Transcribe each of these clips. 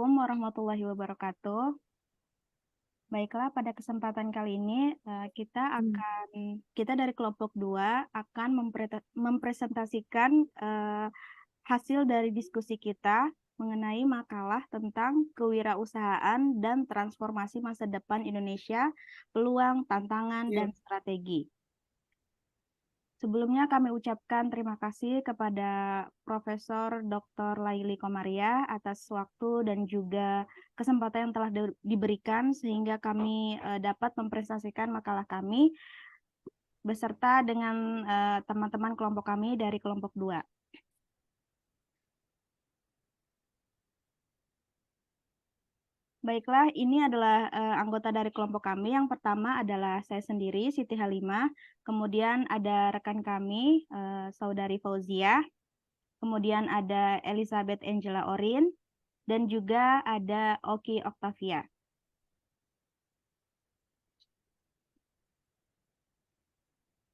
Assalamualaikum warahmatullahi wabarakatuh. Baiklah, pada kesempatan kali ini kita dari kelompok 2 akan mempresentasikan hasil dari diskusi kita mengenai makalah tentang kewirausahaan dan transformasi masa depan Indonesia, peluang, tantangan, dan strategi. Sebelumnya kami ucapkan terima kasih kepada Profesor Dr. Laili Komaria atas waktu dan juga kesempatan yang telah diberikan sehingga kami dapat mempresentasikan makalah kami beserta dengan teman-teman kelompok kami dari kelompok 2. Baiklah, ini adalah anggota dari kelompok kami. Yang pertama adalah saya sendiri, Siti Halimah. Kemudian ada rekan kami, Saudari Fauzia. Kemudian ada Elizabeth Angela Orin. Dan juga ada Oki Octavia.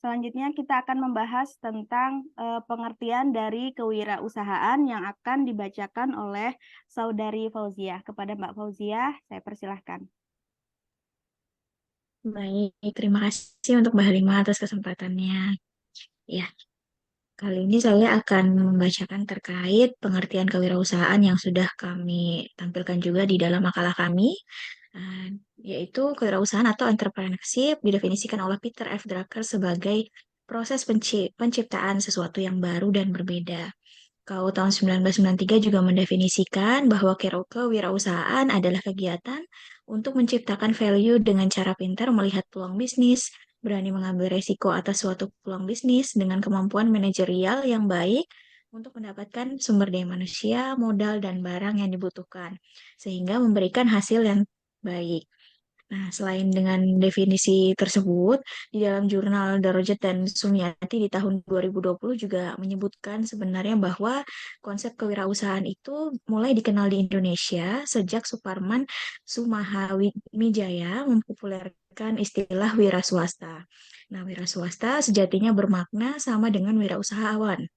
Selanjutnya kita akan membahas tentang pengertian dari kewirausahaan yang akan dibacakan oleh Saudari Fauzia. Kepada Mbak Fauzia, saya persilahkan. Baik, terima kasih untuk Mbak Halimah atas kesempatannya. Ya, kali ini saya akan membacakan terkait pengertian kewirausahaan yang sudah kami tampilkan juga di dalam makalah kami, eh, yaitu kewirausahaan atau entrepreneurship didefinisikan oleh Peter F. Drucker sebagai proses penciptaan sesuatu yang baru dan berbeda. KUU tahun 1993 juga mendefinisikan bahwa kewirausahaan adalah kegiatan untuk menciptakan value dengan cara pintar melihat peluang bisnis, berani mengambil resiko atas suatu peluang bisnis dengan kemampuan manajerial yang baik untuk mendapatkan sumber daya manusia, modal, dan barang yang dibutuhkan, sehingga memberikan hasil yang baik. Nah, selain dengan definisi tersebut, di dalam jurnal Darajat dan Sumiati di tahun 2020 juga menyebutkan sebenarnya bahwa konsep kewirausahaan itu mulai dikenal di Indonesia sejak Suparman Sumahawijaya mempopulerkan istilah wira swasta. Nah, wira swasta sejatinya bermakna sama dengan wirausahawan.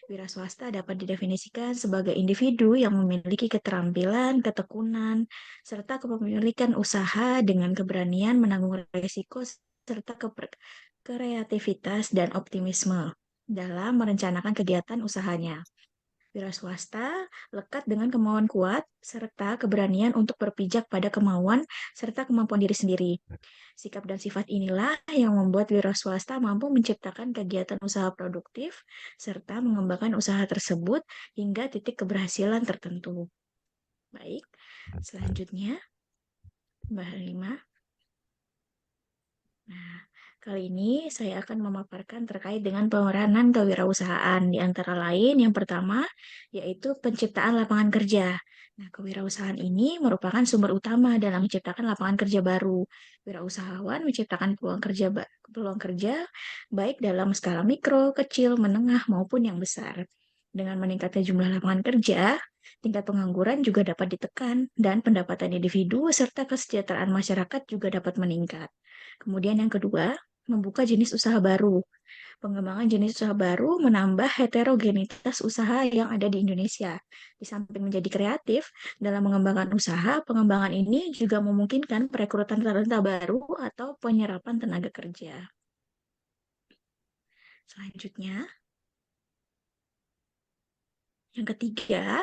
Wira swasta dapat didefinisikan sebagai individu yang memiliki keterampilan, ketekunan, serta kepemilikan usaha dengan keberanian menanggung risiko serta kreativitas dan optimisme dalam merencanakan kegiatan usahanya. Wira swasta lekat dengan kemauan kuat serta keberanian untuk berpijak pada kemauan serta kemampuan diri sendiri. Sikap dan sifat inilah yang membuat wira swasta mampu menciptakan kegiatan usaha produktif serta mengembangkan usaha tersebut hingga titik keberhasilan tertentu. Baik, selanjutnya Mbak Halimah. Nah, kali ini saya akan memaparkan terkait dengan pemeranan kewirausahaan. Di antara lain, yang pertama yaitu penciptaan lapangan kerja. Nah, kewirausahaan ini merupakan sumber utama dalam menciptakan lapangan kerja baru. Wirausahawan menciptakan peluang kerja baik dalam skala mikro, kecil, menengah, maupun yang besar. Dengan meningkatnya jumlah lapangan kerja, tingkat pengangguran juga dapat ditekan dan pendapatan individu serta kesejahteraan masyarakat juga dapat meningkat. Kemudian yang kedua, membuka jenis usaha baru. Pengembangan jenis usaha baru menambah heterogenitas usaha yang ada di Indonesia. Di samping menjadi kreatif dalam mengembangkan usaha, pengembangan ini juga memungkinkan perekrutan talenta baru atau penyerapan tenaga kerja. Selanjutnya, yang ketiga,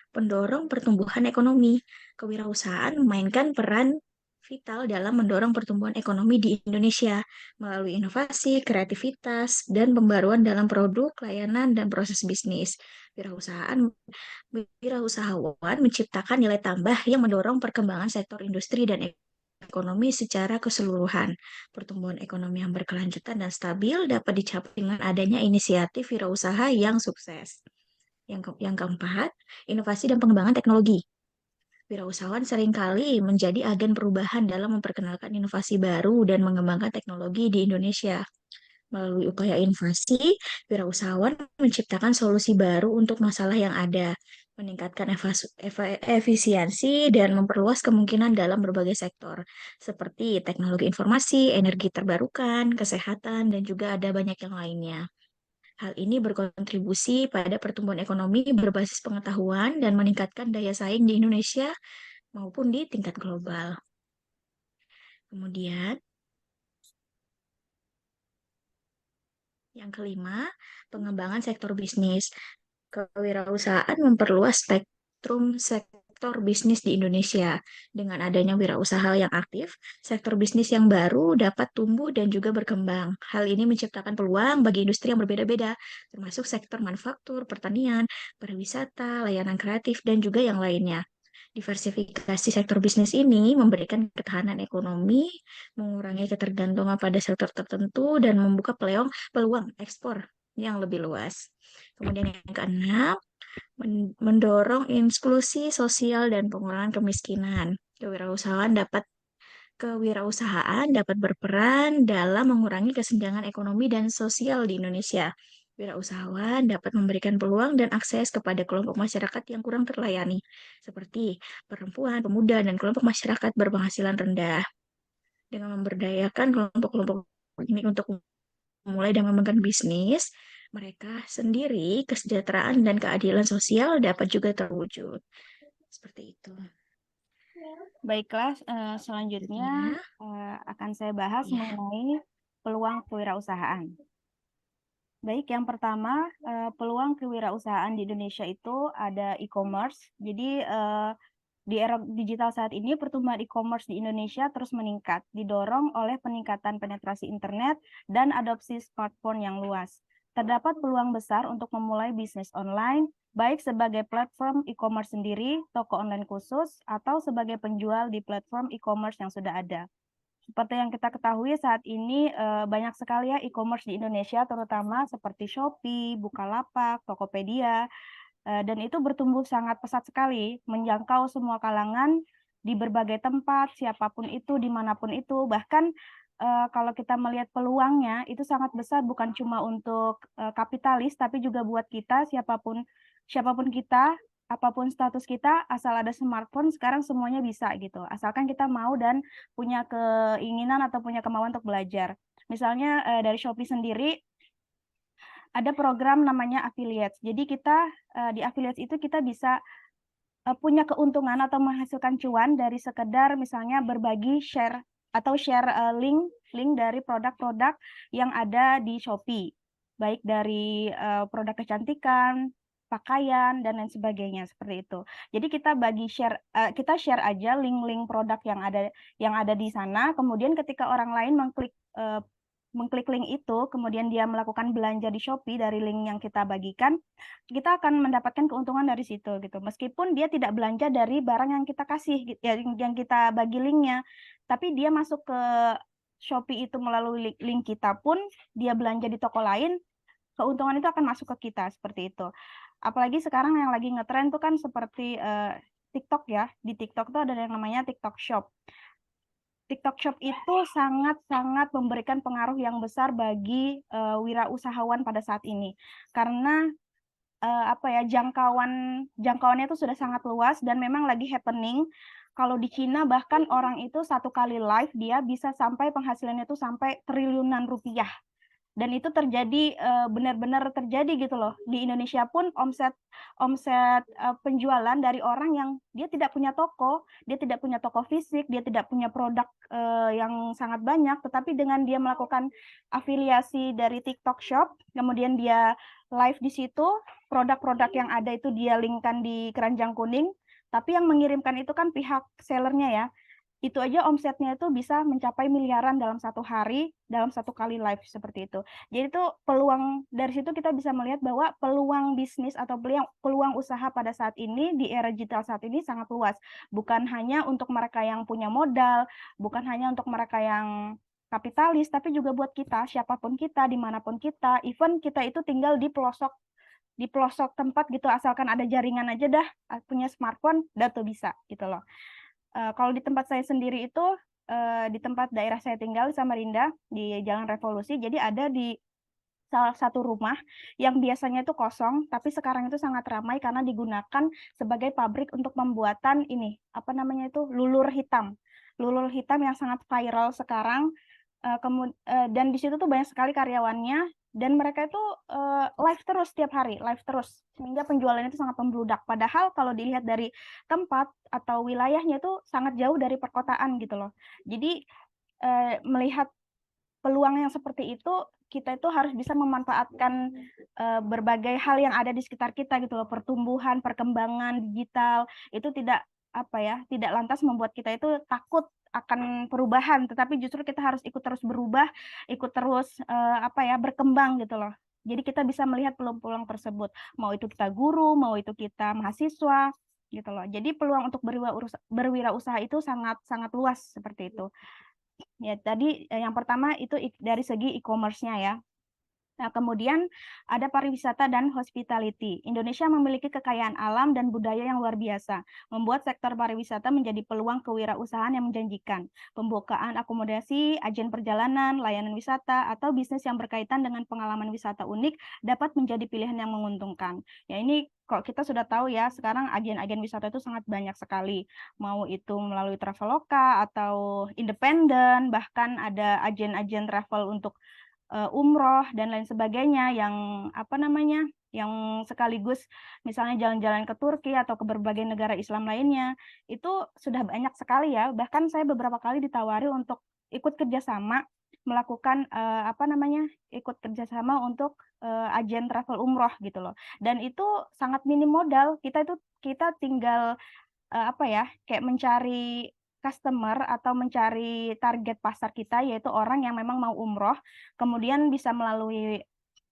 pendorong pertumbuhan ekonomi. Kewirausahaan memainkan peran vital dalam mendorong pertumbuhan ekonomi di Indonesia melalui inovasi, kreativitas, dan pembaruan dalam produk, layanan, dan proses bisnis. Wirausahawan menciptakan nilai tambah yang mendorong perkembangan sektor industri dan ekonomi secara keseluruhan. Pertumbuhan ekonomi yang berkelanjutan dan stabil dapat dicapai dengan adanya inisiatif wirausaha yang sukses. Yang keempat, inovasi dan pengembangan teknologi. Wirausahawan seringkali menjadi agen perubahan dalam memperkenalkan inovasi baru dan mengembangkan teknologi di Indonesia. Melalui upaya inovasi, wirausahawan menciptakan solusi baru untuk masalah yang ada, meningkatkan efisiensi, dan memperluas kemungkinan dalam berbagai sektor, seperti teknologi informasi, energi terbarukan, kesehatan, dan juga ada banyak yang lainnya. Hal ini berkontribusi pada pertumbuhan ekonomi berbasis pengetahuan dan meningkatkan daya saing di Indonesia maupun di tingkat global. Kemudian, yang kelima, pengembangan sektor bisnis. Kewirausahaan memperluas spektrum sektor bisnis di Indonesia. Dengan adanya wirausaha yang aktif, sektor bisnis yang baru dapat tumbuh dan juga berkembang. Hal ini menciptakan peluang bagi industri yang berbeda-beda, termasuk sektor manufaktur, pertanian, pariwisata, layanan kreatif, dan juga yang lainnya. Diversifikasi sektor bisnis ini memberikan ketahanan ekonomi, mengurangi ketergantungan pada sektor tertentu, dan membuka peluang ekspor yang lebih luas. Kemudian yang keenam, mendorong inklusi sosial dan pengurangan kemiskinan. Kewirausahaan dapat berperan dalam mengurangi kesenjangan ekonomi dan sosial di Indonesia. Wirausahawan dapat memberikan peluang dan akses kepada kelompok masyarakat yang kurang terlayani, seperti perempuan, pemuda, dan kelompok masyarakat berpenghasilan rendah. Dengan memberdayakan kelompok-kelompok ini untuk memulai dan mengembangkan bisnis, mereka sendiri, kesejahteraan dan keadilan sosial dapat juga terwujud. Seperti itu. Baiklah, selanjutnya akan saya bahas Ya. mengenai peluang kewirausahaan. Baik, yang pertama, peluang kewirausahaan di Indonesia itu ada e-commerce. Jadi, di era digital saat ini, pertumbuhan e-commerce di Indonesia terus meningkat, didorong oleh peningkatan penetrasi internet dan adopsi smartphone yang luas. Terdapat peluang besar untuk memulai bisnis online, baik sebagai platform e-commerce sendiri, toko online khusus, atau sebagai penjual di platform e-commerce yang sudah ada. Seperti yang kita ketahui saat ini banyak sekali ya e-commerce di Indonesia, terutama seperti Shopee, Bukalapak, Tokopedia, dan itu bertumbuh sangat pesat sekali, menjangkau semua kalangan di berbagai tempat, siapapun itu, dimanapun itu. Bahkan kalau kita melihat peluangnya, itu sangat besar, bukan cuma untuk kapitalis, tapi juga buat kita, siapapun kita, apapun status kita, asal ada smartphone, sekarang semuanya bisa gitu. Asalkan kita mau dan punya keinginan atau punya kemauan untuk belajar. Misalnya dari Shopee sendiri, ada program namanya affiliates. Jadi kita di affiliates itu kita bisa punya keuntungan atau menghasilkan cuan dari sekedar misalnya berbagi share atau share link dari produk-produk yang ada di Shopee. Baik dari produk kecantikan, pakaian dan lain sebagainya seperti itu. Jadi kita share aja link-link produk yang ada di sana, kemudian ketika orang lain mengklik link itu, kemudian dia melakukan belanja di Shopee dari link yang kita bagikan, kita akan mendapatkan keuntungan dari situ gitu. Meskipun dia tidak belanja dari barang yang kita kasih, yang kita bagi linknya, tapi dia masuk ke Shopee itu melalui link kita pun, dia belanja di toko lain, keuntungan itu akan masuk ke kita seperti itu. Apalagi sekarang yang lagi ngetren tuh kan seperti TikTok ya. Di TikTok tuh ada yang namanya TikTok Shop. TikTok Shop itu sangat-sangat memberikan pengaruh yang besar bagi wirausahawan pada saat ini. Karena jangkauannya itu sudah sangat luas dan memang lagi happening. Kalau di Cina bahkan orang itu satu kali live dia bisa sampai penghasilannya itu sampai triliunan rupiah. Dan itu terjadi benar-benar terjadi gitu loh. Di Indonesia pun omset penjualan dari orang yang dia tidak punya toko fisik, dia tidak punya produk yang sangat banyak, tetapi dengan dia melakukan afiliasi dari TikTok Shop, kemudian dia live di situ, produk-produk yang ada itu dia linkkan di keranjang kuning, tapi yang mengirimkan itu kan pihak sellernya ya. Itu aja omsetnya itu bisa mencapai miliaran dalam satu hari, dalam satu kali live seperti itu. Jadi itu peluang, dari situ kita bisa melihat bahwa peluang bisnis atau peluang usaha pada saat ini, di era digital saat ini sangat luas. Bukan hanya untuk mereka yang punya modal, bukan hanya untuk mereka yang kapitalis, tapi juga buat kita, siapapun kita, dimanapun kita, even kita itu tinggal di pelosok tempat gitu, asalkan ada jaringan aja dah, punya smartphone, udah tuh bisa gitu loh. Kalau di tempat saya sendiri itu, di tempat daerah saya tinggal di Samarinda, di Jalan Revolusi, jadi ada di salah satu rumah yang biasanya itu kosong, tapi sekarang itu sangat ramai karena digunakan sebagai pabrik untuk pembuatan ini, apa namanya itu, lulur hitam. Lulur hitam yang sangat viral sekarang, Dan di situ tuh banyak sekali karyawannya dan mereka itu live terus setiap hari, live terus sehingga penjualannya itu sangat membludak. Padahal kalau dilihat dari tempat atau wilayahnya itu sangat jauh dari perkotaan gitu loh. Jadi melihat peluang yang seperti itu, kita itu harus bisa memanfaatkan berbagai hal yang ada di sekitar kita gitu loh, pertumbuhan, perkembangan digital itu tidak apa ya, tidak lantas membuat kita itu takut akan perubahan, tetapi justru kita harus ikut terus berubah, ikut terus apa ya, berkembang gitu loh. Jadi kita bisa melihat peluang-peluang tersebut, mau itu kita guru, mau itu kita mahasiswa gitu loh. Jadi peluang untuk berwirausaha itu sangat sangat luas seperti itu. Ya, tadi yang pertama itu dari segi e-commerce-nya ya. Nah, kemudian ada pariwisata dan hospitality. Indonesia memiliki kekayaan alam dan budaya yang luar biasa, membuat sektor pariwisata menjadi peluang kewirausahaan yang menjanjikan. Pembukaan akomodasi, agen perjalanan, layanan wisata, atau bisnis yang berkaitan dengan pengalaman wisata unik dapat menjadi pilihan yang menguntungkan. Ya, ini kok kita sudah tahu ya, sekarang agen-agen wisata itu sangat banyak sekali. Mau itu melalui Traveloka atau independen, bahkan ada agen-agen travel untuk umroh dan lain sebagainya yang apa namanya yang sekaligus misalnya jalan-jalan ke Turki atau ke berbagai negara Islam lainnya itu sudah banyak sekali ya, bahkan saya beberapa kali ditawari untuk ikut kerjasama melakukan apa namanya ikut kerjasama untuk agen travel umroh gitu loh, dan itu sangat minim modal, kita tinggal apa ya, kayak mencari customer atau mencari target pasar kita, yaitu orang yang memang mau umroh, kemudian bisa melalui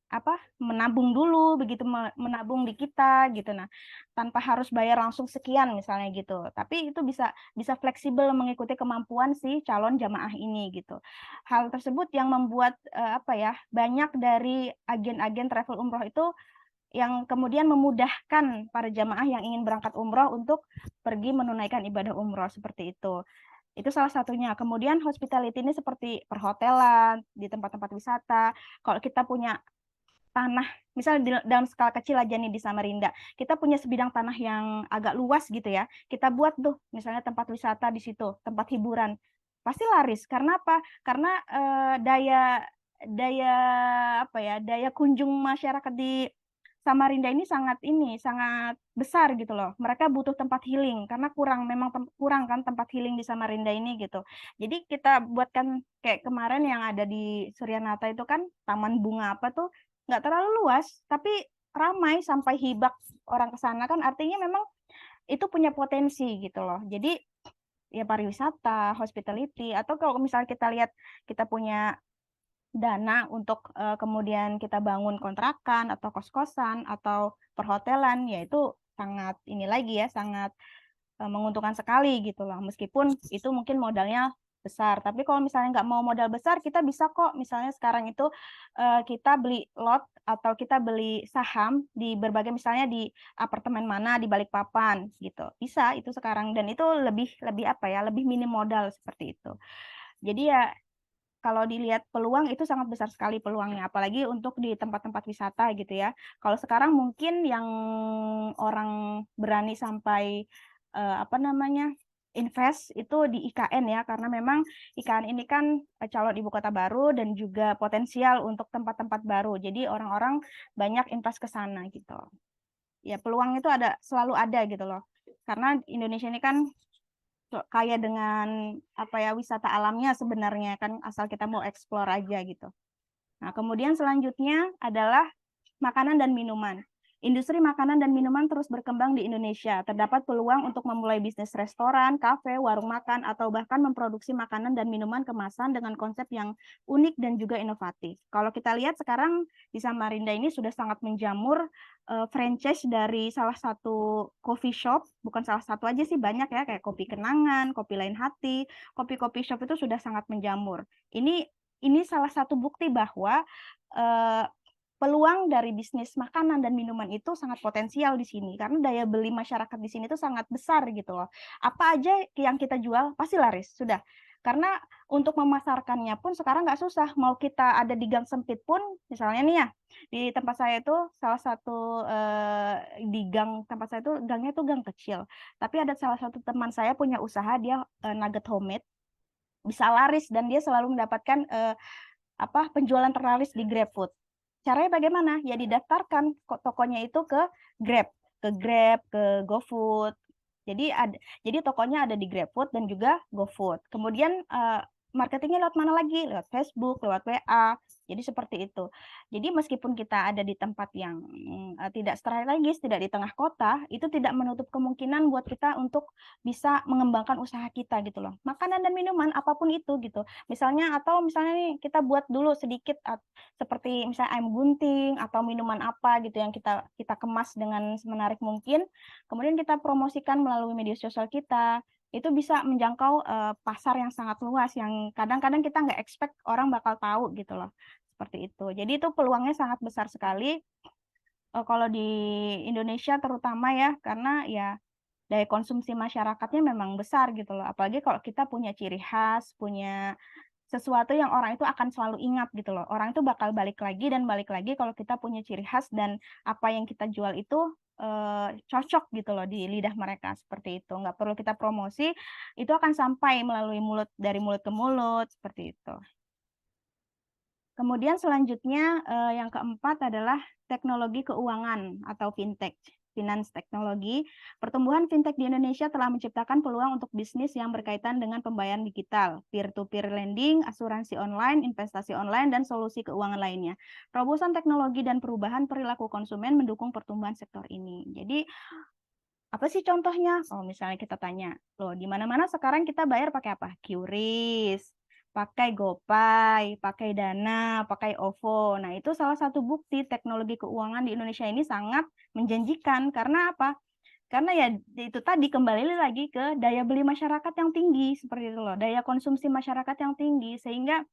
apa, menabung dulu, begitu menabung di kita gitu. Nah, tanpa harus bayar langsung sekian misalnya gitu. Tapi itu bisa bisa fleksibel mengikuti kemampuan si calon jamaah ini gitu. Hal tersebut yang membuat apa ya, banyak dari agen-agen travel umroh itu yang kemudian memudahkan para jamaah yang ingin berangkat umroh untuk pergi menunaikan ibadah umroh seperti itu. Itu salah satunya. Kemudian hospitality ini seperti perhotelan, di tempat-tempat wisata. Kalau kita punya tanah, misalnya dalam skala kecil aja nih di Samarinda, kita punya sebidang tanah yang agak luas gitu ya. Kita buat tuh misalnya tempat wisata di situ, tempat hiburan. Pasti laris. Karena apa? Karena daya daya apa ya? Daya kunjung masyarakat di Samarinda ini sangat besar gitu loh. Mereka butuh tempat healing karena memang kurang kan tempat healing di Samarinda ini gitu. Jadi kita buatkan kayak kemarin yang ada di Suryanata itu kan taman bunga apa tuh, nggak terlalu luas tapi ramai sampai hibak orang ke sana, kan artinya memang itu punya potensi gitu loh. Jadi ya pariwisata, hospitality, atau kalau misalnya kita lihat kita punya dana untuk kemudian kita bangun kontrakan atau kos-kosan atau perhotelan, ya itu sangat ini lagi ya, sangat menguntungkan sekali gitu loh. Meskipun itu mungkin modalnya besar, tapi kalau misalnya nggak mau modal besar, kita bisa kok misalnya sekarang itu kita beli lot atau kita beli saham di berbagai, misalnya di apartemen mana di Balikpapan gitu. Bisa itu sekarang, dan itu lebih lebih apa ya, lebih minim modal seperti itu. Jadi ya kalau dilihat peluang itu sangat besar sekali peluangnya, apalagi untuk di tempat-tempat wisata gitu ya. Kalau sekarang mungkin yang orang berani sampai apa namanya invest itu di IKN ya, karena memang IKN ini kan calon ibu kota baru dan juga potensial untuk tempat-tempat baru. Jadi orang-orang banyak invest ke sana gitu. Ya peluang itu selalu ada gitu loh. Karena Indonesia ini kan kaya dengan apa ya, wisata alamnya sebenarnya kan, asal kita mau explore aja gitu. Nah, kemudian selanjutnya adalah makanan dan minuman. Industri makanan dan minuman terus berkembang di Indonesia. Terdapat peluang untuk memulai bisnis restoran, kafe, warung makan, atau bahkan memproduksi makanan dan minuman kemasan dengan konsep yang unik dan juga inovatif. Kalau kita lihat sekarang di Samarinda ini sudah sangat menjamur franchise dari salah satu coffee shop, bukan salah satu aja sih, banyak ya, kayak Kopi Kenangan, Kopi Lain Hati, kopi-kopi shop itu sudah sangat menjamur. Ini salah satu bukti bahwa eh, peluang dari bisnis makanan dan minuman itu sangat potensial di sini karena daya beli masyarakat di sini itu sangat besar gitu loh. Apa aja yang kita jual pasti laris sudah. Karena untuk memasarkannya pun sekarang nggak susah. Mau kita ada di gang sempit pun, misalnya nih ya, di tempat saya itu salah satu di gang tempat saya itu gangnya itu gang kecil. Tapi ada salah satu teman saya punya usaha, dia nugget homemade. bisa laris dan dia selalu mendapatkan penjualan terlaris di GrabFood. Caranya bagaimana? Ya didaftarkan tokonya itu ke Grab, ke GoFood. Jadi tokonya ada di GrabFood dan juga GoFood. Kemudian marketingnya lewat mana lagi? Lewat Facebook, lewat WA. Jadi seperti itu. Jadi meskipun kita ada di tempat yang tidak strategis, tidak di tengah kota, itu tidak menutup kemungkinan buat kita untuk bisa mengembangkan usaha kita gitu loh. Makanan dan minuman apapun itu gitu. Misalnya nih kita buat dulu sedikit seperti misalnya ayam gunting atau minuman apa gitu yang kita kemas dengan semenarik mungkin. Kemudian kita promosikan melalui media sosial kita. Itu bisa menjangkau pasar yang sangat luas yang kadang-kadang kita nggak expect orang bakal tahu gitu loh. Seperti itu. Jadi itu peluangnya sangat besar sekali kalau di Indonesia terutama ya, karena ya daya konsumsi masyarakatnya memang besar gitu loh. Apalagi kalau kita punya ciri khas, punya sesuatu yang orang itu akan selalu ingat gitu loh. Orang itu bakal balik lagi dan balik lagi kalau kita punya ciri khas dan apa yang kita jual itu cocok gitu loh di lidah mereka, seperti itu. Nggak perlu kita promosi, itu akan sampai melalui dari mulut ke mulut, seperti itu. Kemudian selanjutnya yang keempat adalah teknologi keuangan atau fintech. Finance teknologi, pertumbuhan fintech di Indonesia telah menciptakan peluang untuk bisnis yang berkaitan dengan pembayaran digital, peer-to-peer lending, asuransi online, investasi online, dan solusi keuangan lainnya. Terobosan teknologi dan perubahan perilaku konsumen mendukung pertumbuhan sektor ini. Jadi, apa sih contohnya? Oh, misalnya kita tanya, loh di mana-mana sekarang kita bayar pakai apa? QRIS, pakai GoPay, pakai Dana, pakai OVO. Nah, itu salah satu bukti teknologi keuangan di Indonesia ini sangat menjanjikan. Karena apa? Karena ya itu tadi kembali lagi ke daya beli masyarakat yang tinggi, seperti itu loh. Daya konsumsi masyarakat yang tinggi, sehingga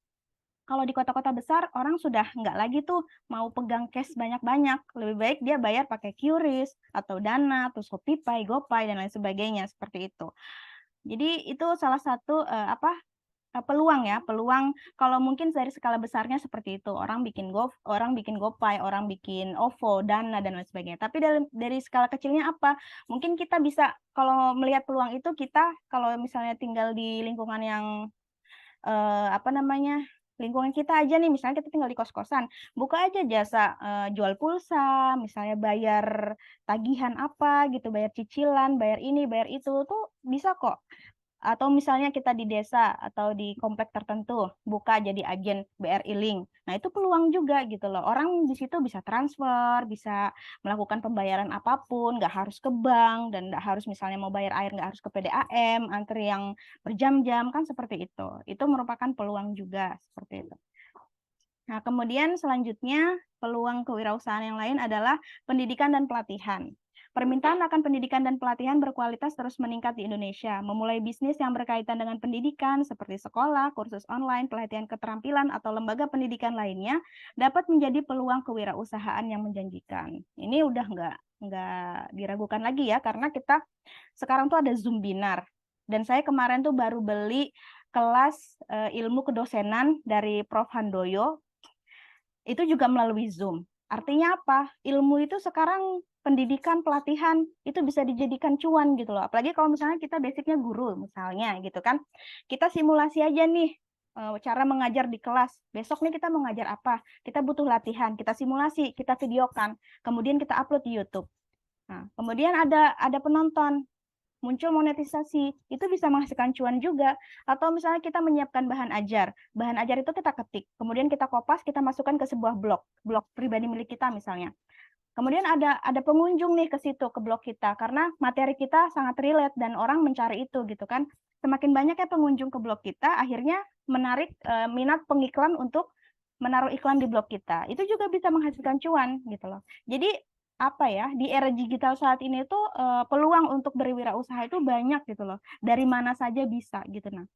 kalau di kota-kota besar, orang sudah nggak lagi tuh mau pegang cash banyak-banyak. Lebih baik dia bayar pakai QRIS, atau Dana, atau ShopeePay, GoPay, dan lain sebagainya, seperti itu. Jadi itu salah satu peluang ya, peluang kalau mungkin dari skala besarnya seperti itu. Orang bikin GoPay, orang bikin OVO, Dana, dan lain sebagainya. Tapi dari skala kecilnya apa? Mungkin kita bisa, kalau melihat peluang itu, kita kalau misalnya tinggal di lingkungan yang lingkungan kita aja nih, misalnya kita tinggal di kos-kosan, buka aja jasa jual pulsa, misalnya bayar tagihan apa gitu, bayar cicilan, bayar ini, bayar itu, tuh bisa kok. Atau misalnya kita di desa atau di komplek tertentu, buka jadi agen BRI Link. Nah, itu peluang juga gitu loh. Orang di situ bisa transfer, bisa melakukan pembayaran apapun, nggak harus ke bank, dan nggak harus misalnya mau bayar air, nggak harus ke PDAM, antri yang berjam-jam, kan seperti itu. Itu merupakan peluang juga, seperti itu. Nah, kemudian selanjutnya, peluang kewirausahaan yang lain adalah pendidikan dan pelatihan. Permintaan akan pendidikan dan pelatihan berkualitas terus meningkat di Indonesia. Memulai bisnis yang berkaitan dengan pendidikan seperti sekolah, kursus online, pelatihan keterampilan, atau lembaga pendidikan lainnya dapat menjadi peluang kewirausahaan yang menjanjikan. Ini udah nggak diragukan lagi ya, karena kita sekarang tuh ada Zoom Binar. Dan saya kemarin tuh baru beli kelas ilmu kedosenan dari Prof. Handoyo, itu juga melalui Zoom. Artinya apa? Ilmu itu sekarang pendidikan, pelatihan, itu bisa dijadikan cuan gitu loh. Apalagi kalau misalnya kita basicnya guru misalnya gitu kan. Kita simulasi aja nih cara mengajar di kelas. Besok nih kita mau ngajar apa? Kita butuh latihan, kita simulasi, kita videokan, kemudian kita upload di YouTube. Nah, kemudian ada penonton, muncul monetisasi, itu bisa menghasilkan cuan juga. Atau misalnya kita menyiapkan bahan ajar itu kita ketik, kemudian kita kopas, kita masukkan ke sebuah blog pribadi milik kita misalnya. Kemudian ada pengunjung nih ke situ, ke blog kita, karena materi kita sangat relate dan orang mencari itu gitu kan. Semakin banyak ya pengunjung ke blog kita, akhirnya menarik minat pengiklan untuk menaruh iklan di blog kita. Itu juga bisa menghasilkan cuan gitu loh. Jadi apa ya, di era digital saat ini tuh peluang untuk berwirausaha itu banyak gitu loh. Dari mana saja bisa gitu. Nah,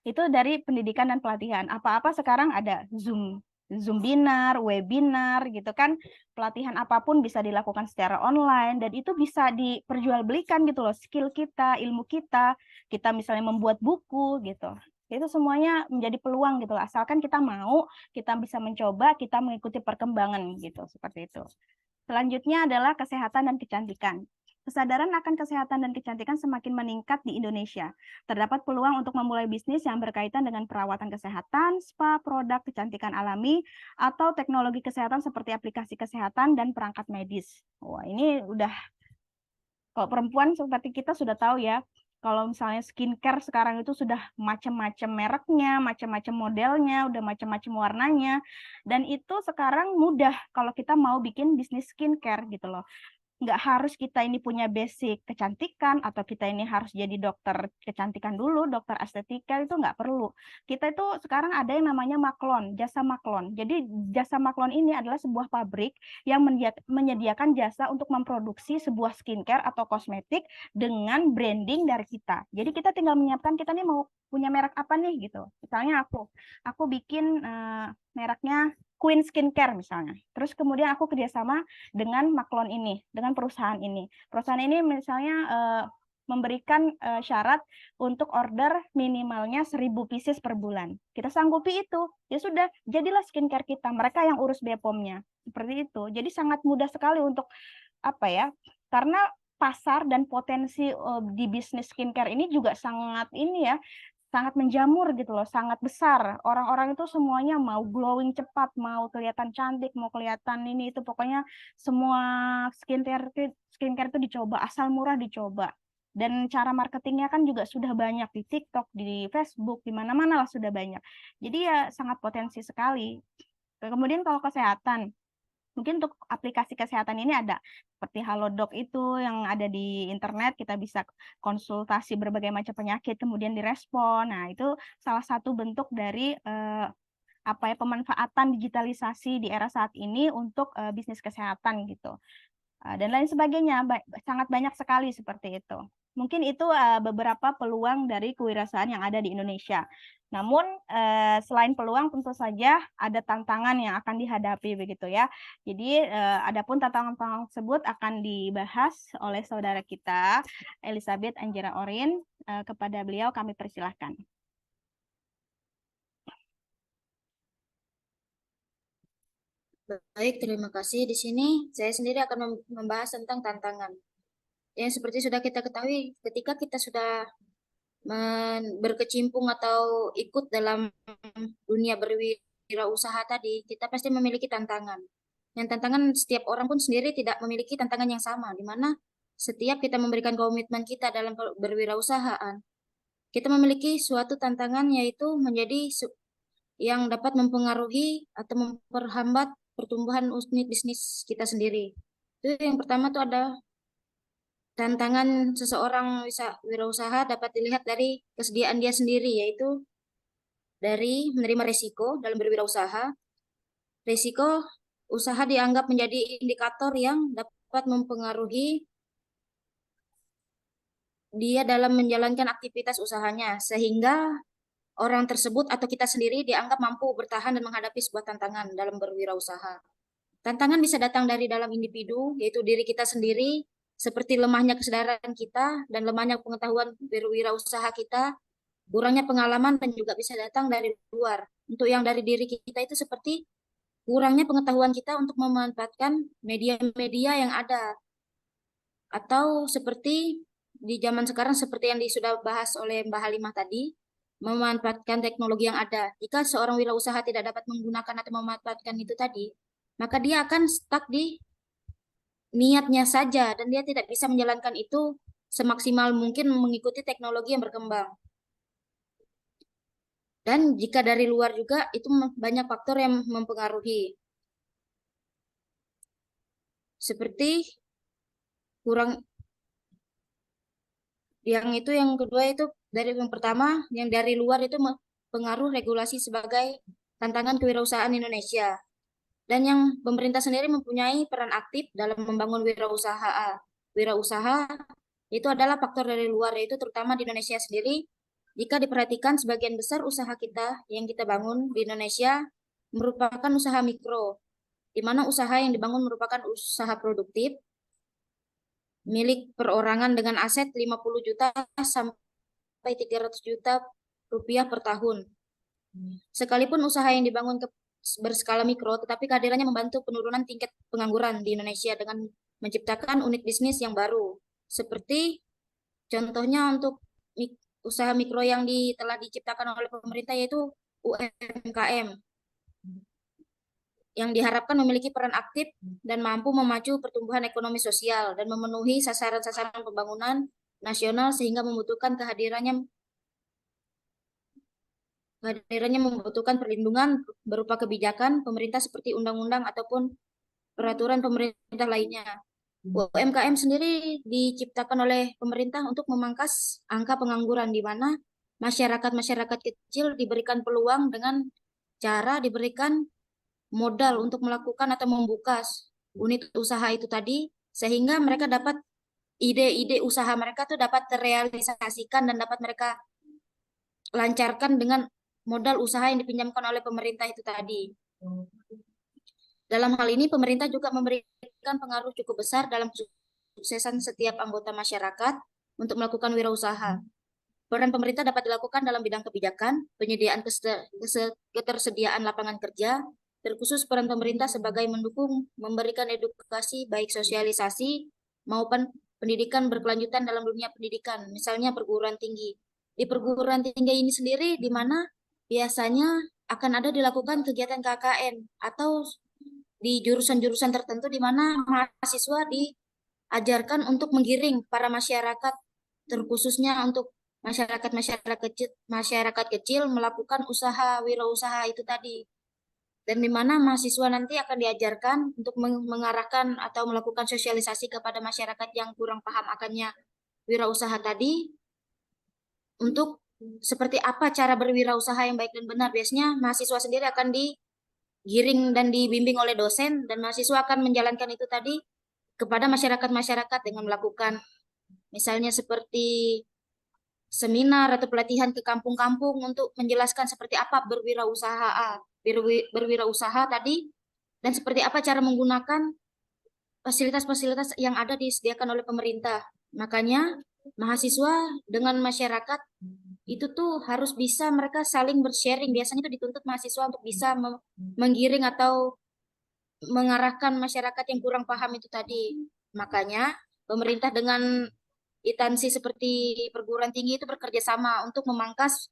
itu dari pendidikan dan pelatihan. Apa-apa sekarang ada Zoom Binar, webinar gitu kan. Pelatihan apapun bisa dilakukan secara online dan itu bisa diperjualbelikan gitu loh, skill kita, ilmu kita. Kita misalnya membuat buku gitu. Itu semuanya menjadi peluang gitu loh. Asalkan kita mau, kita bisa mencoba, kita mengikuti perkembangan gitu, seperti itu. Selanjutnya adalah kesehatan dan kecantikan. Kesadaran akan kesehatan dan kecantikan semakin meningkat di Indonesia. Terdapat peluang untuk memulai bisnis yang berkaitan dengan perawatan kesehatan, spa, produk kecantikan alami, atau teknologi kesehatan seperti aplikasi kesehatan dan perangkat medis. Wah, ini udah, kalau perempuan seperti kita sudah tahu ya, kalau misalnya skincare sekarang itu sudah macam-macam mereknya, macam-macam modelnya, udah macam-macam warnanya, dan itu sekarang mudah kalau kita mau bikin bisnis skincare gitu loh. Nggak harus kita ini punya basic kecantikan atau kita ini harus jadi dokter kecantikan dulu, dokter estetika, itu nggak perlu. Kita itu sekarang ada yang namanya maklon, jasa maklon. Jadi jasa maklon ini adalah sebuah pabrik yang menyediakan jasa untuk memproduksi sebuah skincare atau kosmetik dengan branding dari kita. Jadi kita tinggal menyiapkan, kita nih mau punya merek apa nih gitu. Misalnya aku bikin mereknya Queen Skincare misalnya. Terus kemudian aku kerjasama dengan maklon ini, dengan perusahaan ini. Perusahaan ini misalnya memberikan syarat untuk order minimalnya 1.000 pieces per bulan. Kita sanggupi itu, ya sudah, jadilah skincare kita. Mereka yang urus BPOM-nya. Seperti itu. Jadi sangat mudah sekali untuk apa ya? Karena pasar dan potensi di bisnis skincare ini juga sangat ini ya, sangat menjamur gitu loh, sangat besar. Orang-orang itu semuanya mau glowing cepat, mau kelihatan cantik, mau kelihatan ini itu, pokoknya semua skincare itu dicoba, asal murah dicoba. Dan cara marketingnya kan juga sudah banyak di TikTok, di Facebook, di mana-mana lah sudah banyak. Jadi ya sangat potensi sekali. Kemudian kalau kesehatan, mungkin untuk aplikasi kesehatan ini ada seperti Halodoc itu yang ada di internet, kita bisa konsultasi berbagai macam penyakit kemudian direspon. Nah, itu salah satu bentuk dari apa ya, pemanfaatan digitalisasi di era saat ini untuk bisnis kesehatan gitu. Dan lain sebagainya, sangat banyak sekali seperti itu. Mungkin itu beberapa peluang dari kewirausahaan yang ada di Indonesia. Namun selain peluang tentu saja ada tantangan yang akan dihadapi begitu ya. Jadi adapun tantangan tersebut akan dibahas oleh saudara kita Elizabeth Anjera Orin. Kepada beliau kami persilahkan. Baik, terima kasih. Di sini saya sendiri akan membahas tentang tantangan. Yang seperti sudah kita ketahui, ketika kita sudah berkecimpung atau ikut dalam dunia berwirausaha tadi, kita pasti memiliki tantangan. Dan tantangan setiap orang pun sendiri tidak memiliki tantangan yang sama, di mana setiap kita memberikan komitmen kita dalam berwirausahaan, kita memiliki suatu tantangan yaitu menjadi yang dapat mempengaruhi atau memperhambat pertumbuhan unit bisnis kita sendiri. Itu yang pertama tuh ada tantangan seseorang wirausaha dapat dilihat dari kesediaan dia sendiri, yaitu dari menerima risiko dalam berwirausaha. Risiko usaha dianggap menjadi indikator yang dapat mempengaruhi dia dalam menjalankan aktivitas usahanya, sehingga orang tersebut atau kita sendiri dianggap mampu bertahan dan menghadapi sebuah tantangan dalam berwirausaha. Tantangan bisa datang dari dalam individu, yaitu diri kita sendiri, seperti lemahnya kesadaran kita dan lemahnya pengetahuan berwirausaha kita, kurangnya pengalaman, dan juga bisa datang dari luar. Untuk yang dari diri kita itu seperti kurangnya pengetahuan kita untuk memanfaatkan media-media yang ada. Atau seperti di zaman sekarang seperti yang sudah bahas oleh Mbak Halimah tadi, memanfaatkan teknologi yang ada. Jika seorang wirausaha tidak dapat menggunakan atau memanfaatkan itu tadi, maka dia akan stuck di niatnya saja dan dia tidak bisa menjalankan itu semaksimal mungkin mengikuti teknologi yang berkembang. Dan jika dari luar juga itu banyak faktor yang mempengaruhi. Seperti kurang yang kedua itu dari yang pertama yang dari luar itu pengaruh regulasi sebagai tantangan kewirausahaan Indonesia. Dan yang pemerintah sendiri mempunyai peran aktif dalam membangun wirausaha. Wirausaha itu adalah faktor dari luar, yaitu terutama di Indonesia sendiri. Jika diperhatikan, sebagian besar usaha kita yang kita bangun di Indonesia merupakan usaha mikro, di mana usaha yang dibangun merupakan usaha produktif, milik perorangan dengan aset 50 juta sampai 300 juta rupiah per tahun. Sekalipun usaha yang dibangun berskala mikro, tetapi kehadirannya membantu penurunan tingkat pengangguran di Indonesia dengan menciptakan unit bisnis yang baru. Seperti contohnya untuk usaha mikro yang telah diciptakan oleh pemerintah yaitu UMKM yang diharapkan memiliki peran aktif dan mampu memacu pertumbuhan ekonomi sosial dan memenuhi sasaran-sasaran pembangunan nasional sehingga kehadirannya membutuhkan perlindungan berupa kebijakan pemerintah seperti undang-undang ataupun peraturan pemerintah lainnya. UMKM sendiri diciptakan oleh pemerintah untuk memangkas angka pengangguran di mana masyarakat kecil diberikan peluang dengan cara diberikan modal untuk melakukan atau membuka unit usaha itu tadi, sehingga mereka dapat ide-ide usaha mereka tuh dapat terrealisasikan dan dapat mereka lancarkan dengan modal usaha yang dipinjamkan oleh pemerintah itu tadi. Dalam hal ini pemerintah juga memberikan pengaruh cukup besar dalam kesuksesan setiap anggota masyarakat untuk melakukan wirausaha. Peran pemerintah dapat dilakukan dalam bidang kebijakan, penyediaan ketersediaan lapangan kerja, terkhusus peran pemerintah sebagai mendukung, memberikan edukasi baik sosialisasi maupun pendidikan berkelanjutan dalam dunia pendidikan, misalnya perguruan tinggi. Di perguruan tinggi ini sendiri di mana biasanya akan ada dilakukan kegiatan KKN atau di jurusan-jurusan tertentu di mana mahasiswa diajarkan untuk menggiring para masyarakat, terkhususnya untuk masyarakat kecil melakukan usaha wirausaha itu tadi. Dan di mana mahasiswa nanti akan diajarkan untuk mengarahkan atau melakukan sosialisasi kepada masyarakat yang kurang paham akannya wirausaha tadi untuk seperti apa cara berwirausaha yang baik dan benar. Biasanya mahasiswa sendiri akan digiring dan dibimbing oleh dosen dan mahasiswa akan menjalankan itu tadi kepada masyarakat-masyarakat dengan melakukan misalnya seperti seminar atau pelatihan ke kampung-kampung untuk menjelaskan seperti apa berwirausaha tadi dan seperti apa cara menggunakan fasilitas-fasilitas yang ada disediakan oleh pemerintah. Makanya mahasiswa dengan masyarakat itu tuh harus bisa mereka saling bersharing. Biasanya itu dituntut mahasiswa untuk bisa menggiring atau mengarahkan masyarakat yang kurang paham itu tadi. Makanya pemerintah dengan instansi seperti perguruan tinggi itu bekerja sama untuk memangkas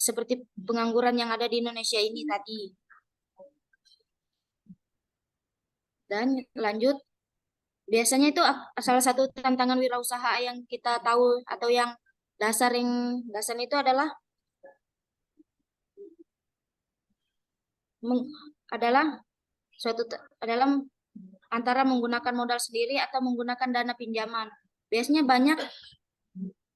seperti pengangguran yang ada di Indonesia ini tadi. Dan lanjut, biasanya itu salah satu tantangan wirausaha yang kita tahu atau yang dasar itu adalah adalah antara menggunakan modal sendiri atau menggunakan dana pinjaman. Biasanya banyak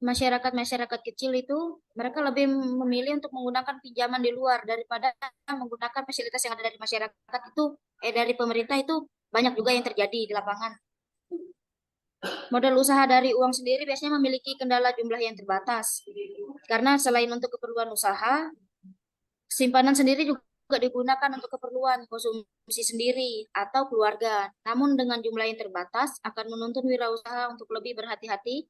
masyarakat kecil itu mereka lebih memilih untuk menggunakan pinjaman di luar daripada menggunakan fasilitas yang ada dari masyarakat itu dari pemerintah itu banyak juga yang terjadi di lapangan. Modal usaha dari uang sendiri biasanya memiliki kendala jumlah yang terbatas. Karena selain untuk keperluan usaha, simpanan sendiri juga digunakan untuk keperluan konsumsi sendiri atau keluarga. Namun dengan jumlah yang terbatas akan menuntun wirausaha untuk lebih berhati-hati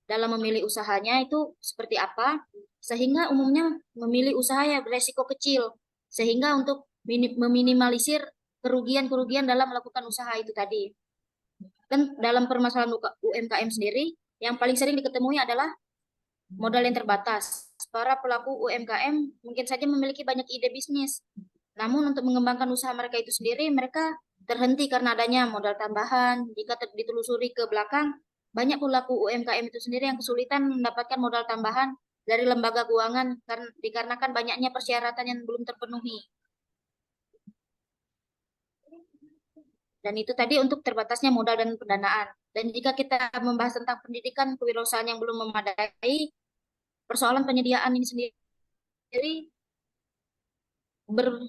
dalam memilih usahanya itu seperti apa, sehingga umumnya memilih usaha yang beresiko kecil, sehingga untuk meminimalisir kerugian-kerugian dalam melakukan usaha itu tadi. Dan dalam permasalahan UMKM sendiri, yang paling sering diketemui adalah modal yang terbatas. Para pelaku UMKM mungkin saja memiliki banyak ide bisnis, namun untuk mengembangkan usaha mereka itu sendiri, mereka terhenti karena adanya modal tambahan. Jika ditelusuri ke belakang, banyak pelaku UMKM itu sendiri yang kesulitan mendapatkan modal tambahan dari lembaga keuangan dikarenakan banyaknya persyaratan yang belum terpenuhi. Dan itu tadi untuk terbatasnya modal dan pendanaan. Dan jika kita membahas tentang pendidikan kewirausahaan yang belum memadai, persoalan penyediaan ini sendiri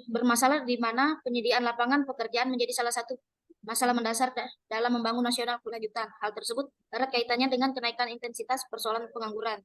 bermasalah di mana penyediaan lapangan pekerjaan menjadi salah satu masalah mendasar dalam membangun nasional berkelanjutan. Hal tersebut erat kaitannya dengan kenaikan intensitas persoalan pengangguran.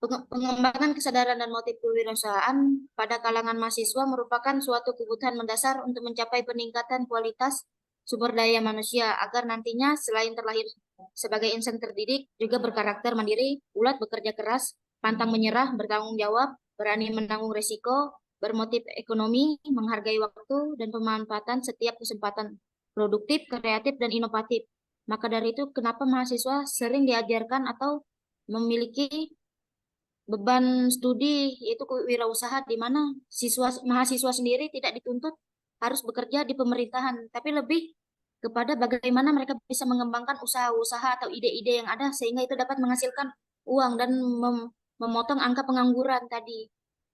Pengembangan kesadaran dan motif kewirausahaan pada kalangan mahasiswa merupakan suatu kebutuhan mendasar untuk mencapai peningkatan kualitas sumber daya manusia agar nantinya selain terlahir sebagai insan terdidik juga berkarakter mandiri, ulat bekerja keras, pantang menyerah, bertanggung jawab, berani menanggung resiko, bermotif ekonomi, menghargai waktu dan pemanfaatan setiap kesempatan produktif, kreatif, dan inovatif. Maka dari itu, kenapa mahasiswa sering diajarkan atau memiliki beban studi yaitu kewirausahaan, di mana mahasiswa sendiri tidak dituntut harus bekerja di pemerintahan, tapi lebih kepada bagaimana mereka bisa mengembangkan usaha-usaha atau ide-ide yang ada sehingga itu dapat menghasilkan uang dan memotong angka pengangguran tadi.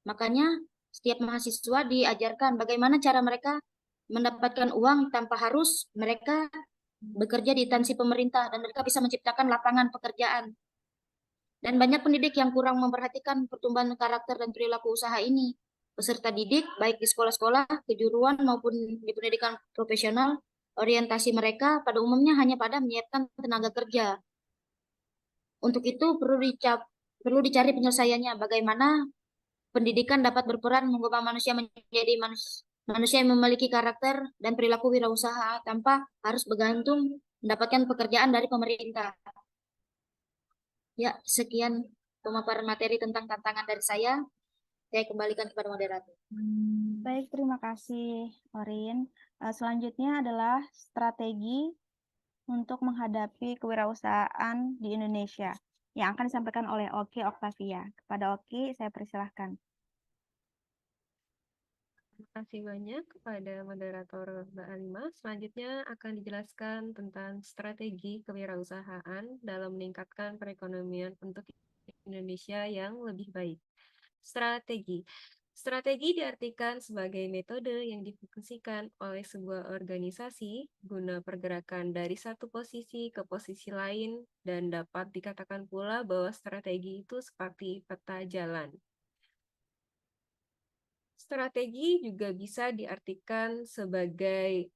Makanya setiap mahasiswa diajarkan bagaimana cara mereka mendapatkan uang tanpa harus mereka bekerja di instansi pemerintah dan mereka bisa menciptakan lapangan pekerjaan. Dan banyak pendidik yang kurang memperhatikan pertumbuhan karakter dan perilaku usaha ini. Peserta didik, baik di sekolah-sekolah, kejuruan, maupun di pendidikan profesional, orientasi mereka pada umumnya hanya pada menyiapkan tenaga kerja. Untuk itu perlu dicari penyelesaiannya, bagaimana pendidikan dapat berperan mengubah manusia menjadi manusia yang memiliki karakter dan perilaku wirausaha tanpa harus bergantung mendapatkan pekerjaan dari pemerintah. Ya, sekian pemaparan materi tentang tantangan dari saya. Saya kembalikan kepada moderator. Baik, terima kasih, Orin. Selanjutnya adalah strategi untuk menghadapi kewirausahaan di Indonesia yang akan disampaikan oleh Oki Oktavia. Kepada Oki, saya persilahkan. Terima kasih banyak kepada moderator Mbak Alima. Selanjutnya akan dijelaskan tentang strategi kewirausahaan dalam meningkatkan perekonomian untuk Indonesia yang lebih baik. Strategi. Strategi diartikan sebagai metode yang difungsikan oleh sebuah organisasi guna pergerakan dari satu posisi ke posisi lain, dan dapat dikatakan pula bahwa strategi itu seperti peta jalan. Strategi juga bisa diartikan sebagai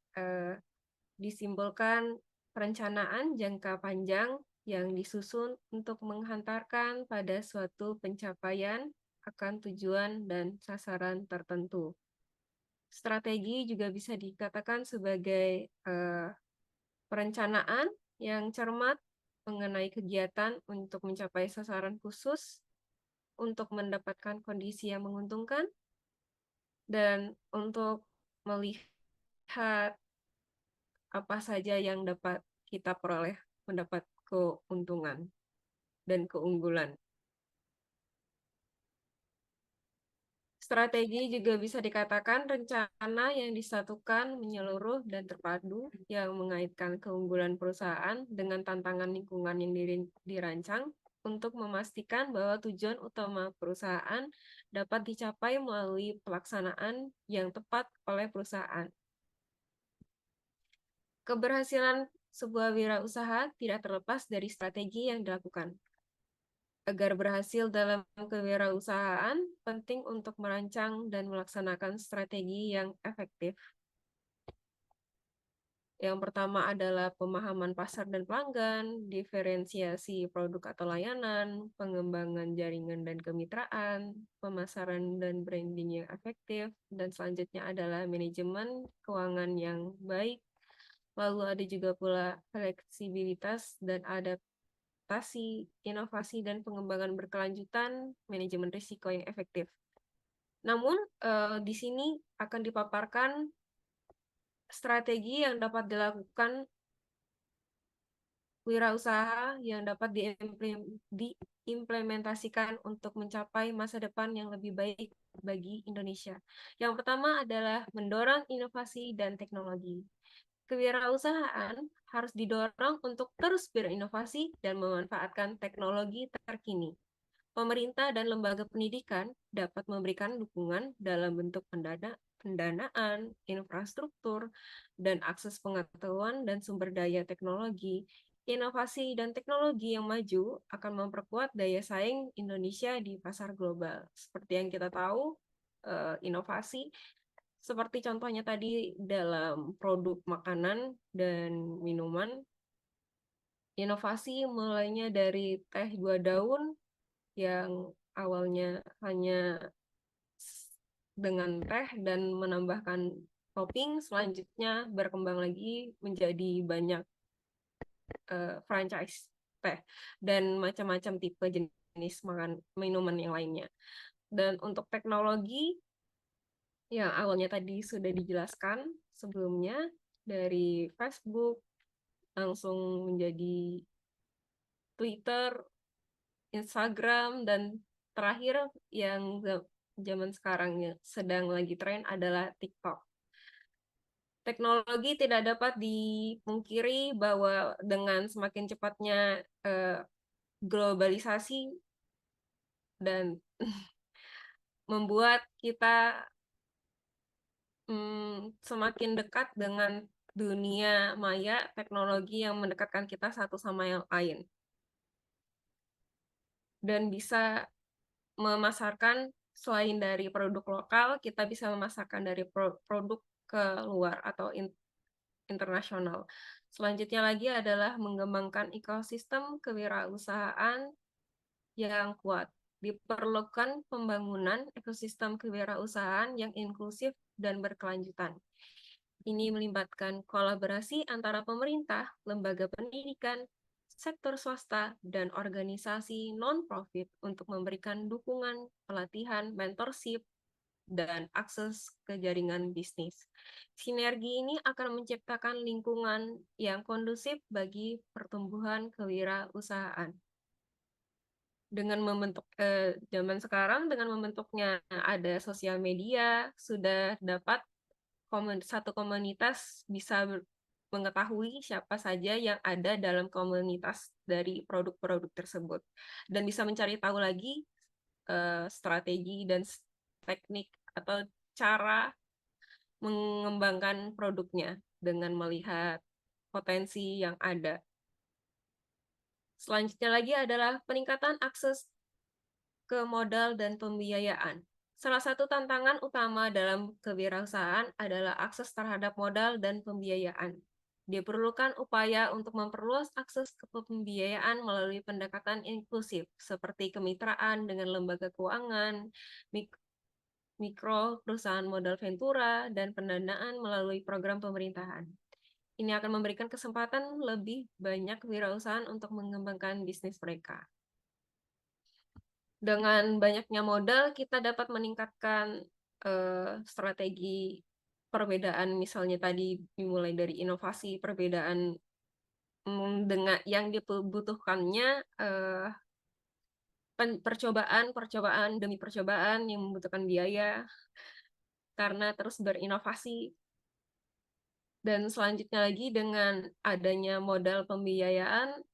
disimbolkan perencanaan jangka panjang yang disusun untuk menghantarkan pada suatu pencapaian akan tujuan dan sasaran tertentu. Strategi juga bisa dikatakan sebagai perencanaan yang cermat mengenai kegiatan untuk mencapai sasaran khusus untuk mendapatkan kondisi yang menguntungkan, dan untuk melihat apa saja yang dapat kita peroleh mendapat keuntungan dan keunggulan. Strategi juga bisa dikatakan rencana yang disatukan, menyeluruh, dan terpadu yang mengaitkan keunggulan perusahaan dengan tantangan lingkungan yang dirancang untuk memastikan bahwa tujuan utama perusahaan dapat dicapai melalui pelaksanaan yang tepat oleh perusahaan. Keberhasilan sebuah wirausaha tidak terlepas dari strategi yang dilakukan. Agar berhasil dalam kewirausahaan, penting untuk merancang dan melaksanakan strategi yang efektif. Yang pertama adalah pemahaman pasar dan pelanggan, diferensiasi produk atau layanan, pengembangan jaringan dan kemitraan, pemasaran dan branding yang efektif, dan selanjutnya adalah manajemen keuangan yang baik. Lalu ada juga pula fleksibilitas dan adaptasi, inovasi, dan pengembangan berkelanjutan, manajemen risiko yang efektif. Namun, di sini akan dipaparkan strategi yang dapat dilakukan wirausaha yang dapat diimplementasikan untuk mencapai masa depan yang lebih baik bagi Indonesia. Yang pertama adalah mendorong inovasi dan teknologi. Kewirausahaan harus didorong untuk terus berinovasi dan memanfaatkan teknologi terkini. Pemerintah dan lembaga pendidikan dapat memberikan dukungan dalam bentuk pendanaan, infrastruktur, dan akses pengetahuan dan sumber daya teknologi. Inovasi dan teknologi yang maju akan memperkuat daya saing Indonesia di pasar global. Seperti yang kita tahu, inovasi seperti contohnya tadi dalam produk makanan dan minuman, inovasi mulainya dari teh 2 daun yang awalnya hanya dengan teh dan menambahkan topping, selanjutnya berkembang lagi menjadi banyak franchise teh dan macam-macam tipe jenis minuman yang lainnya. Dan untuk teknologi yang awalnya tadi sudah dijelaskan sebelumnya, dari Facebook langsung menjadi Twitter, Instagram, dan terakhir yang zaman sekarang sedang lagi tren adalah TikTok. Teknologi tidak dapat dipungkiri bahwa dengan semakin cepatnya globalisasi dan membuat kita semakin dekat dengan dunia maya, teknologi yang mendekatkan kita satu sama yang lain. Dan bisa memasarkan, selain dari produk lokal, kita bisa memasarkan dari produk ke luar atau internasional. Selanjutnya lagi adalah mengembangkan ekosistem kewirausahaan yang kuat. Diperlukan pembangunan ekosistem kewirausahaan yang inklusif dan berkelanjutan. Ini melibatkan kolaborasi antara pemerintah, lembaga pendidikan, sektor swasta, dan organisasi non-profit untuk memberikan dukungan, pelatihan, mentorship, dan akses ke jaringan bisnis. Sinergi ini akan menciptakan lingkungan yang kondusif bagi pertumbuhan kewirausahaan. Dengan membentuk zaman sekarang, dengan membentuknya ada sosial media, sudah dapat satu komunitas bisa mengetahui siapa saja yang ada dalam komunitas dari produk-produk tersebut, dan bisa mencari tahu lagi strategi dan teknik atau cara mengembangkan produknya dengan melihat potensi yang ada. Selanjutnya lagi adalah peningkatan akses ke modal dan pembiayaan. Salah satu tantangan utama dalam kewirausahaan adalah akses terhadap modal dan pembiayaan. Diperlukan upaya untuk memperluas akses ke pembiayaan melalui pendekatan inklusif, seperti kemitraan dengan lembaga keuangan, mikro, perusahaan modal ventura, dan pendanaan melalui program pemerintahan. Ini akan memberikan kesempatan lebih banyak kewirausahaan untuk mengembangkan bisnis mereka. Dengan banyaknya modal, kita dapat meningkatkan strategi perbedaan, misalnya tadi dimulai dari inovasi, perbedaan dengan yang dibutuhkannya percobaan demi percobaan yang membutuhkan biaya karena terus berinovasi. Dan selanjutnya lagi, dengan adanya modal pembiayaan,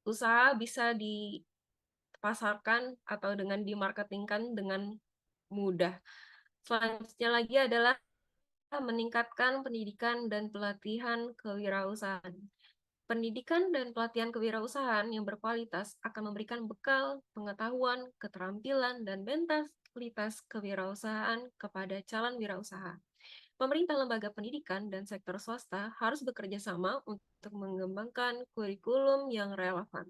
usaha bisa dipasarkan atau dengan dimarketingkan dengan mudah. Selanjutnya lagi adalah meningkatkan pendidikan dan pelatihan kewirausahaan. Pendidikan dan pelatihan kewirausahaan yang berkualitas akan memberikan bekal, pengetahuan, keterampilan, dan mentalitas kewirausahaan kepada calon wirausaha. Pemerintah, lembaga pendidikan, dan sektor swasta harus bekerja sama untuk mengembangkan kurikulum yang relevan,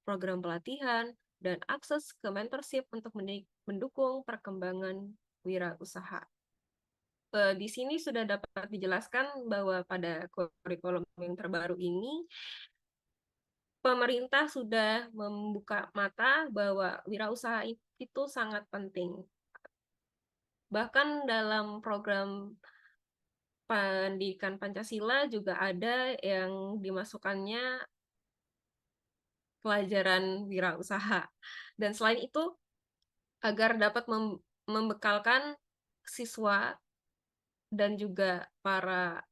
program pelatihan, dan akses ke mentorship untuk mendukung perkembangan wirausaha. Di sini sudah dapat dijelaskan bahwa pada kurikulum yang terbaru ini, pemerintah sudah membuka mata bahwa wirausaha itu sangat penting. Bahkan dalam program pendidikan Pancasila juga ada yang dimasukkannya pelajaran wirausaha. Dan selain itu, agar dapat membekalkan siswa dan juga para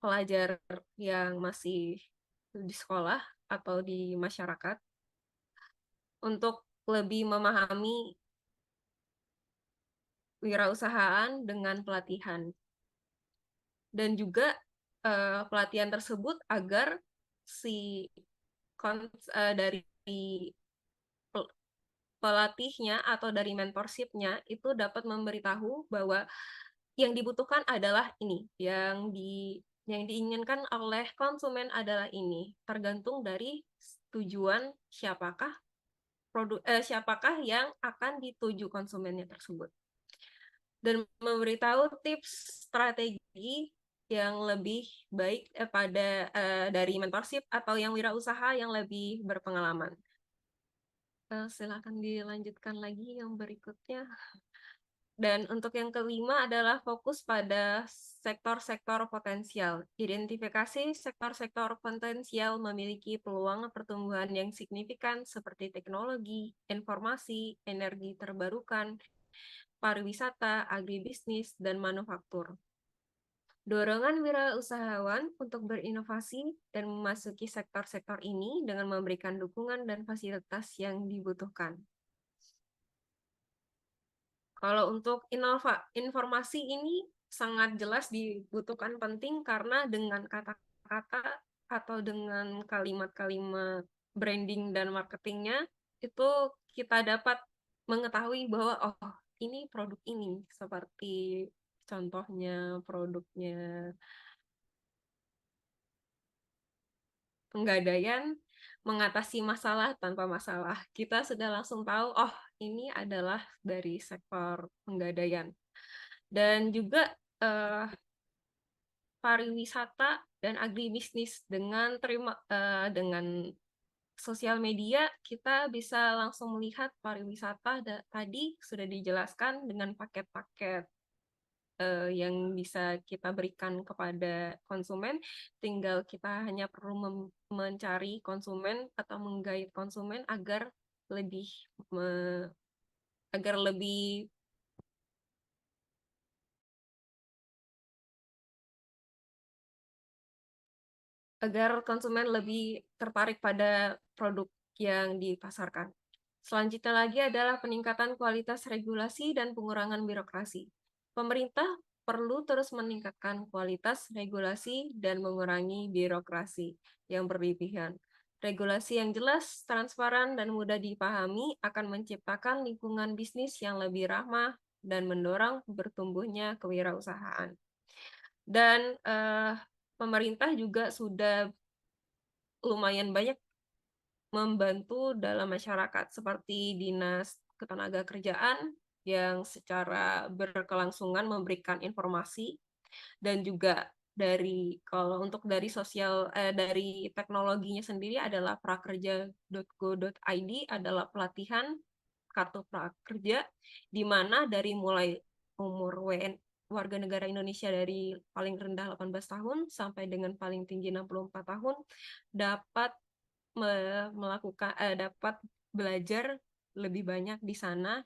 pelajar yang masih di sekolah atau di masyarakat untuk lebih memahami wirausahaan dengan pelatihan. Dan juga pelatihan tersebut agar dari pelatihnya atau dari mentorshipnya itu dapat memberitahu bahwa yang dibutuhkan adalah ini, yang diinginkan oleh konsumen adalah ini, tergantung dari tujuan siapakah yang akan dituju konsumennya tersebut, dan memberitahu tips strategi yang lebih baik dari mentorship atau yang wirausaha yang lebih berpengalaman. Silakan dilanjutkan lagi yang berikutnya. Dan untuk yang kelima adalah fokus pada sektor-sektor potensial. Identifikasi sektor-sektor potensial memiliki peluang pertumbuhan yang signifikan seperti teknologi, informasi, energi terbarukan, pariwisata, agribisnis, dan manufaktur. Dorongan wirausahawan untuk berinovasi dan memasuki sektor-sektor ini dengan memberikan dukungan dan fasilitas yang dibutuhkan. Kalau untuk informasi ini sangat jelas dibutuhkan penting karena dengan kata-kata atau dengan kalimat-kalimat branding dan marketingnya itu kita dapat mengetahui bahwa oh ini produk ini, seperti contohnya produknya Penggadaian mengatasi masalah tanpa masalah. Kita sudah langsung tahu, oh ini adalah dari sektor penggadaian. Dan juga pariwisata dan agribisnis dengan sosial media kita bisa langsung melihat pariwisata tadi sudah dijelaskan dengan paket-paket yang bisa kita berikan kepada konsumen, tinggal kita hanya perlu mencari konsumen atau menggait konsumen agar lebih agar konsumen lebih tertarik pada produk yang dipasarkan. Selanjutnya lagi adalah peningkatan kualitas regulasi dan pengurangan birokrasi. Pemerintah perlu terus meningkatkan kualitas regulasi dan mengurangi birokrasi yang berlebihan. Regulasi yang jelas, transparan, dan mudah dipahami akan menciptakan lingkungan bisnis yang lebih ramah dan mendorong bertumbuhnya kewirausahaan. Dan pemerintah juga sudah lumayan banyak membantu dalam masyarakat seperti Dinas Ketenagakerjaan yang secara berkelangsungan memberikan informasi, dan juga kalau untuk dari dari teknologinya sendiri adalah prakerja.go.id adalah pelatihan kartu prakerja, di mana dari mulai umur warga negara Indonesia dari paling rendah 18 tahun sampai dengan paling tinggi 64 tahun dapat dapat belajar lebih banyak di sana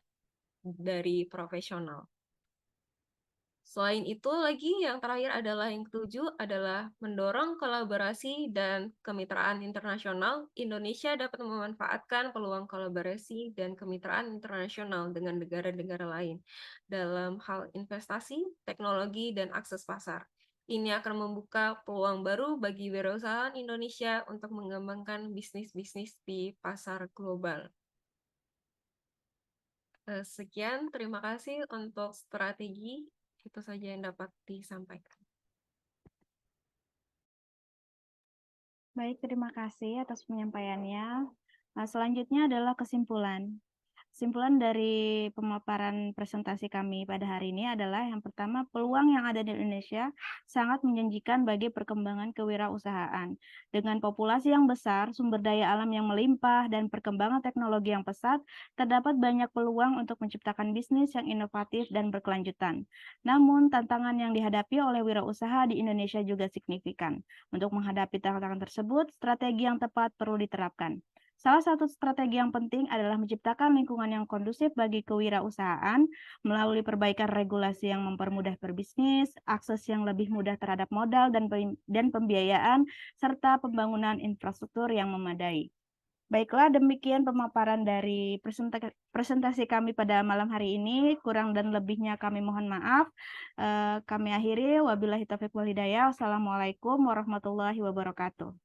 dari profesional. Selain itu lagi yang terakhir adalah yang ketujuh adalah mendorong kolaborasi dan kemitraan internasional. Indonesia dapat memanfaatkan peluang kolaborasi dan kemitraan internasional dengan negara-negara lain dalam hal investasi, teknologi, dan akses pasar. Ini akan membuka peluang baru bagi wirausahaan Indonesia untuk mengembangkan bisnis-bisnis di pasar global. Sekian, terima kasih untuk strategi. Itu saja yang dapat disampaikan. Baik, terima kasih atas penyampaiannya. Nah, selanjutnya adalah kesimpulan. Kesimpulan dari pemaparan presentasi kami pada hari ini adalah yang pertama, peluang yang ada di Indonesia sangat menjanjikan bagi perkembangan kewirausahaan. Dengan populasi yang besar, sumber daya alam yang melimpah, dan perkembangan teknologi yang pesat, terdapat banyak peluang untuk menciptakan bisnis yang inovatif dan berkelanjutan. Namun, tantangan yang dihadapi oleh wirausaha di Indonesia juga signifikan. Untuk menghadapi tantangan tersebut, strategi yang tepat perlu diterapkan. Salah satu strategi yang penting adalah menciptakan lingkungan yang kondusif bagi kewirausahaan melalui perbaikan regulasi yang mempermudah berbisnis, akses yang lebih mudah terhadap modal dan pembiayaan, serta pembangunan infrastruktur yang memadai. Baiklah, demikian pemaparan dari presentasi kami pada malam hari ini. Kurang dan lebihnya kami mohon maaf. Kami akhiri. Wabillahi taufiq wal hidayah. Wassalamualaikum warahmatullahi wabarakatuh.